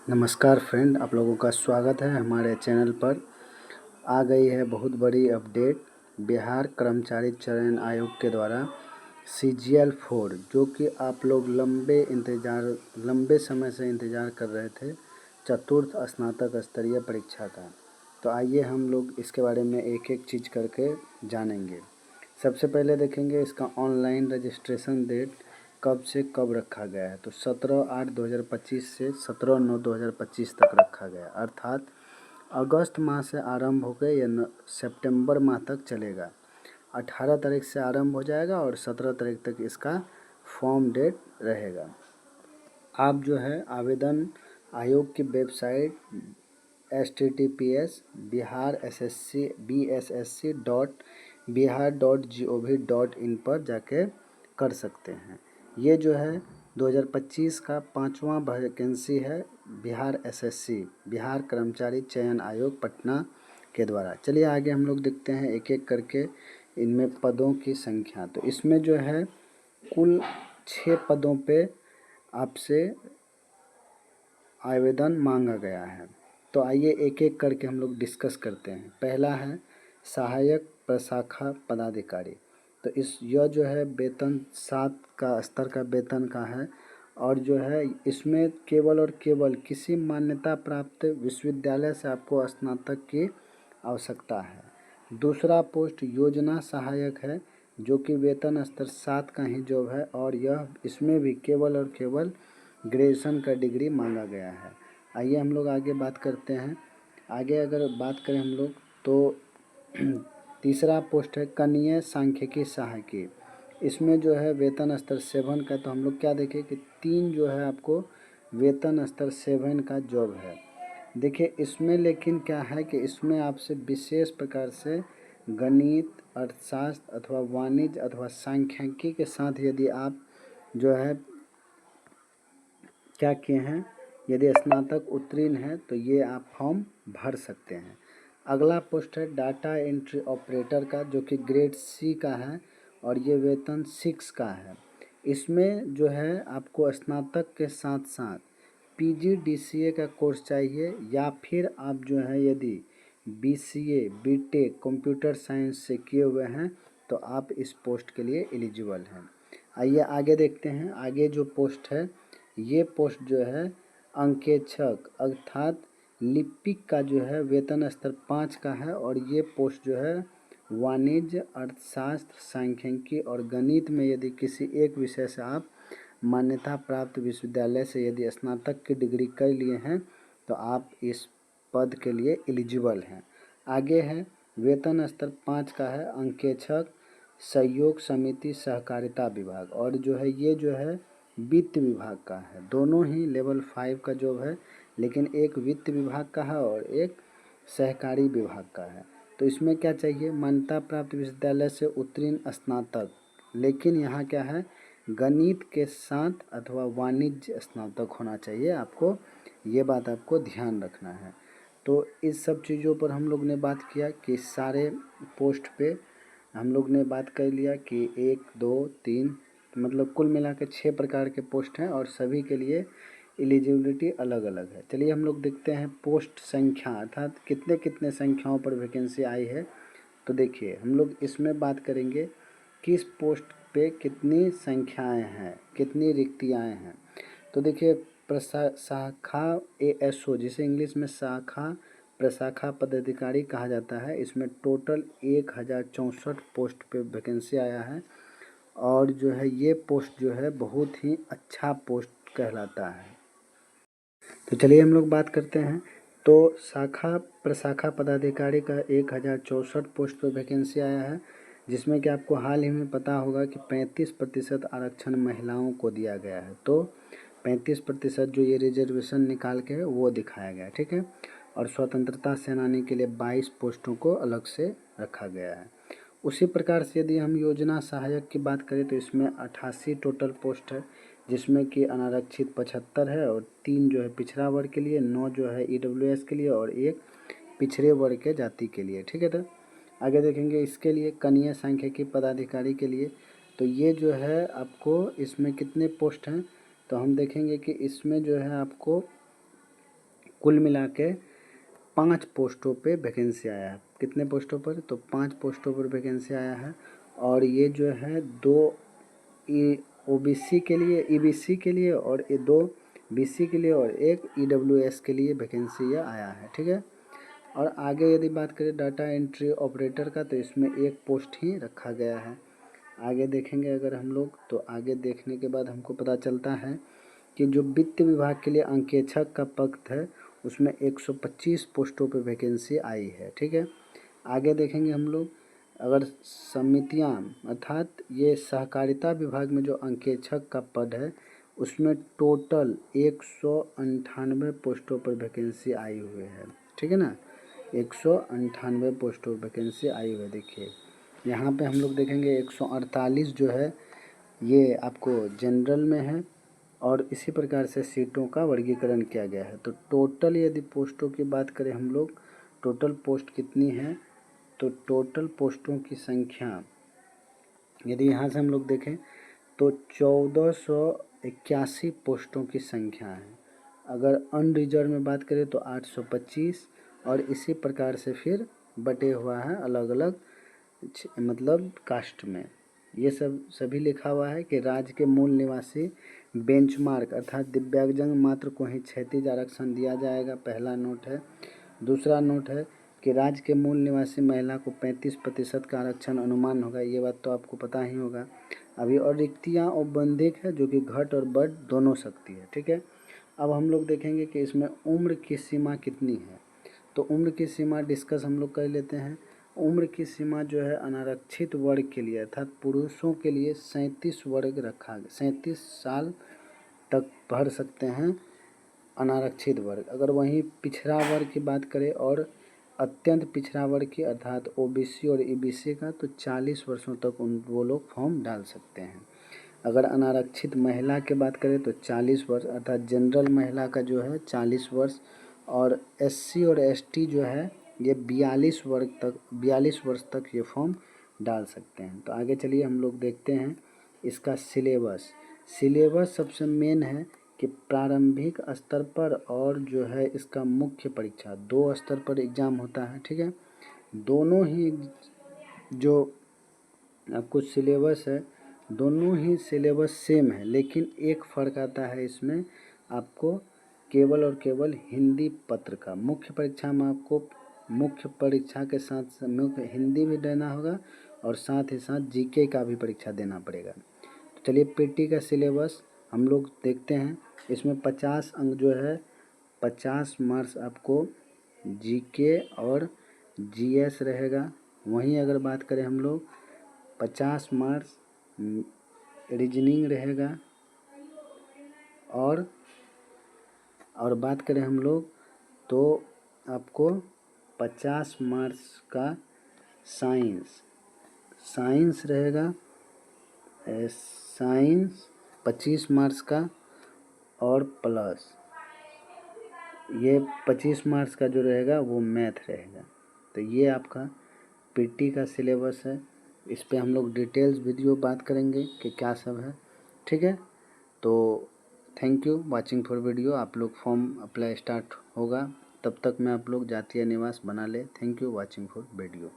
नमस्कार फ्रेंड, आप लोगों का स्वागत है हमारे चैनल पर। आ गई है बहुत बड़ी अपडेट बिहार कर्मचारी चयन आयोग के द्वारा CGL 4, जो कि आप लोग लंबे समय से इंतज़ार कर रहे थे, चतुर्थ स्नातक स्तरीय परीक्षा का। तो आइए हम लोग इसके बारे में एक एक चीज़ करके जानेंगे। सबसे पहले देखेंगे इसका ऑनलाइन रजिस्ट्रेशन डेट कब से कब रखा गया है। तो 17/8/2025 से 17/9/2025 तक रखा गया, अर्थात अगस्त माह से आरंभ होकर यह सितंबर माह तक चलेगा। 18 तारीख से आरंभ हो जाएगा और 17 तारीख तक इसका फॉर्म डेट रहेगा। आप जो है आवेदन आयोग की वेबसाइट https://bssc.bihar.gov.in पर जाके कर सकते हैं। ये जो है 2025 का 5वां वैकेंसी है बिहार SSC, बिहार कर्मचारी चयन आयोग पटना के द्वारा। चलिए आगे हम लोग देखते हैं एक एक करके इनमें पदों की संख्या। तो इसमें जो है कुल 6 पदों पे आपसे आवेदन मांगा गया है। तो आइए एक एक करके हम लोग डिस्कस करते हैं। पहला है सहायक प्रशाखा पदाधिकारी। तो यह जो है वेतन 7 का स्तर का वेतन का है और जो है इसमें केवल और केवल किसी मान्यता प्राप्त विश्वविद्यालय से आपको स्नातक की आवश्यकता है। दूसरा पोस्ट योजना सहायक है, जो कि वेतन स्तर 7 का ही जॉब है और यह इसमें भी केवल और केवल ग्रेजुएशन का डिग्री मांगा गया है। आइए हम लोग आगे बात करते हैं। आगे अगर बात करें हम लोग तो तीसरा पोस्ट है कनीय सांख्यिकी सहायकी। इसमें जो है वेतन स्तर 7 का, तो हम लोग क्या देखें कि 3 जो है आपको वेतन स्तर 7 का जॉब है। देखिए इसमें लेकिन क्या है कि इसमें आपसे विशेष प्रकार से गणित, अर्थशास्त्र अथवा वाणिज्य अथवा सांख्यिकी के साथ यदि आप जो है क्या किए हैं, यदि स्नातक उत्तीर्ण है तो ये आप फॉर्म भर सकते हैं। अगला पोस्ट है डाटा एंट्री ऑपरेटर का, जो कि ग्रेड C का है और ये वेतन 6 का है। इसमें जो है आपको स्नातक के साथ साथ PGDCA का कोर्स चाहिए या फिर आप जो है यदि BCA BTech कंप्यूटर साइंस से किए हुए हैं तो आप इस पोस्ट के लिए एलिजिबल हैं। आइए आगे देखते हैं। आगे जो पोस्ट है, ये पोस्ट जो है अंकेक्षक अर्थात लिपिक का जो है वेतन स्तर 5 का है और ये पोस्ट जो है वाणिज्य, अर्थशास्त्र, सांख्यिकी और गणित में यदि किसी एक विषय से आप मान्यता प्राप्त विश्वविद्यालय से यदि स्नातक की डिग्री कर लिए हैं तो आप इस पद के लिए एलिजिबल हैं। आगे है वेतन स्तर 5 का है अंकेक्षक सहयोग समिति सहकारिता विभाग और जो है ये जो है वित्त विभाग का है। दोनों ही लेवल 5 का जॉब है, लेकिन एक वित्त विभाग का है और एक सहकारी विभाग का है। तो इसमें क्या चाहिए, मान्यता प्राप्त विश्वविद्यालय से उत्तीर्ण स्नातक, लेकिन यहाँ क्या है गणित के साथ अथवा वाणिज्य स्नातक होना चाहिए आपको, ये बात आपको ध्यान रखना है। तो इस सब चीज़ों पर हम लोग ने बात किया कि सारे पोस्ट पे हम लोग ने बात कर लिया कि 1 2 3 मतलब कुल मिला के 6 प्रकार के पोस्ट हैं और सभी के लिए एलिजिबिलिटी अलग अलग है। चलिए हम लोग देखते हैं पोस्ट संख्या अर्थात कितने कितने संख्याओं पर वैकेंसी आई है। तो देखिए हम लोग इसमें बात करेंगे किस पोस्ट पे कितनी संख्याएं हैं, कितनी रिक्तियाँ हैं। तो देखिए शाखा ASO, जिसे इंग्लिश में शाखा प्रशाखा पदाधिकारी कहा जाता है, इसमें टोटल 1064 पोस्ट पे वैकेंसी आया है और जो है ये पोस्ट जो है बहुत ही अच्छा पोस्ट कहलाता है। तो चलिए हम लोग बात करते हैं। तो शाखा प्रशाखा पदाधिकारी का 1064 पोस्ट पर वैकेंसी आया है, जिसमें कि आपको हाल ही में पता होगा कि 35% आरक्षण महिलाओं को दिया गया है। तो 35% जो ये रिजर्वेशन निकाल के वो दिखाया गया है, ठीक है। और स्वतंत्रता सेनानी के लिए 22 पोस्टों को अलग से रखा गया है। उसी प्रकार से यदि हम योजना सहायक की बात करें तो इसमें 88 टोटल पोस्ट है, जिसमें कि अनारक्षित 75 है और 3 जो है पिछड़ा वर्ग के लिए, 9 जो है EWS के लिए और 1 पिछड़े वर्ग के जाति के लिए, ठीक है। तो आगे देखेंगे इसके लिए कनीय सांख्यिकी पदाधिकारी के लिए। तो ये जो है आपको इसमें कितने पोस्ट हैं, तो हम देखेंगे कि इसमें जो है आपको कुल मिला के 5 पोस्टों पे वैकेंसी आया है। कितने पोस्टों पर? तो 5 पोस्टों पर वैकेंसी आया है। और ये जो है 2 OBC के लिए, EBC के लिए, और 2 BC के लिए और 1 EWS के लिए वैकेंसी ये आया है। ठीक है। और आगे यदि बात करें डाटा एंट्री ऑपरेटर का, तो इसमें 1 पोस्ट ही रखा गया है। आगे देखेंगे अगर हम लोग, तो आगे देखने के बाद हमको पता चलता है कि जो वित्त विभाग के लिए अंकेक्षक का पद है उसमें 125 पोस्टों पर वैकेंसी आई है। ठीक है। आगे देखेंगे हम लोग, अगर समितियां अर्थात ये सहकारिता विभाग में जो अंकेक्षक का पद है उसमें टोटल 198 पोस्टों पर वैकेंसी आई हुई है। ठीक है ना, 198 पोस्टों पर वैकेंसी आई हुई है। देखिए यहाँ पे हम लोग देखेंगे 148 जो है ये आपको जनरल में है, और इसी प्रकार से सीटों का वर्गीकरण किया गया है। तो टोटल यदि पोस्टों की बात करें हम लोग, टोटल पोस्ट कितनी है, तो टोटल पोस्टों की संख्या यदि यहाँ से हम लोग देखें तो 1481 पोस्टों की संख्या है। अगर अनरिजर्व में बात करें तो 825, और इसी प्रकार से फिर बटे हुआ है अलग अलग मतलब कास्ट में। ये सब सभी लिखा हुआ है कि राज्य के मूल निवासी बेंचमार्क अर्थात दिव्यांगजन मात्र को ही क्षैतिज आरक्षण दिया जाएगा, पहला नोट है। दूसरा नोट है कि राज्य के मूल निवासी महिला को 35% का आरक्षण अनुमान होगा। ये बात तो आपको पता ही होगा। अभी और रिक्तियाँ औपबंधिक है जो कि घट और बढ़ दोनों सकती है। ठीक है। अब हम लोग देखेंगे कि इसमें उम्र की सीमा कितनी है। तो उम्र की सीमा डिस्कस हम लोग कर लेते हैं। उम्र की सीमा जो है अनारक्षित वर्ग के लिए अर्थात पुरुषों के लिए 37 वर्ग रखा गया, 37 साल तक भर सकते हैं अनारक्षित वर्ग। अगर वहीं पिछड़ा वर्ग की बात करें और अत्यंत पिछड़ा वर्ग की अर्थात OBC और EBC का, तो 40 वर्षों तक वो लोग फॉर्म डाल सकते हैं। अगर अनारक्षित महिला की बात करें तो 40 वर्ष अर्थात जनरल महिला का जो है 40 वर्ष, और SC और ST जो है ये 42 वर्ष तक ये फॉर्म डाल सकते हैं। तो आगे चलिए हम लोग देखते हैं इसका सिलेबस सबसे मेन है कि प्रारंभिक स्तर पर और जो है इसका मुख्य परीक्षा 2 स्तर पर एग्ज़ाम होता है। ठीक है। दोनों ही जो आपको सिलेबस है दोनों ही सिलेबस सेम है, लेकिन एक फ़र्क आता है इसमें आपको केवल और केवल हिंदी पत्र का। मुख्य परीक्षा में आपको मुख्य परीक्षा के साथ मुख्य हिंदी भी देना होगा और साथ ही साथ GK का भी परीक्षा देना पड़ेगा। तो चलिए PT का सिलेबस हम लोग देखते हैं। इसमें 50 अंक जो है 50 मार्क्स आपको GK और GS रहेगा। वहीं अगर बात करें हम लोग 50 मार्क्स रीजनिंग रहेगा, और बात करें हम लोग तो आपको 50 मार्क्स का साइंस रहेगा, साइंस 25 मार्क्स का, और प्लस ये 25 मार्क्स का जो रहेगा वो मैथ रहेगा। तो ये आपका PT का सिलेबस है। इस पे हम लोग डिटेल्स वीडियो बात करेंगे कि क्या सब है। ठीक है। तो thank you watching for video. आप लोग फॉर्म अप्लाई स्टार्ट होगा, तब तक में आप लोग जातीय निवास बना ले। Thank you watching for video.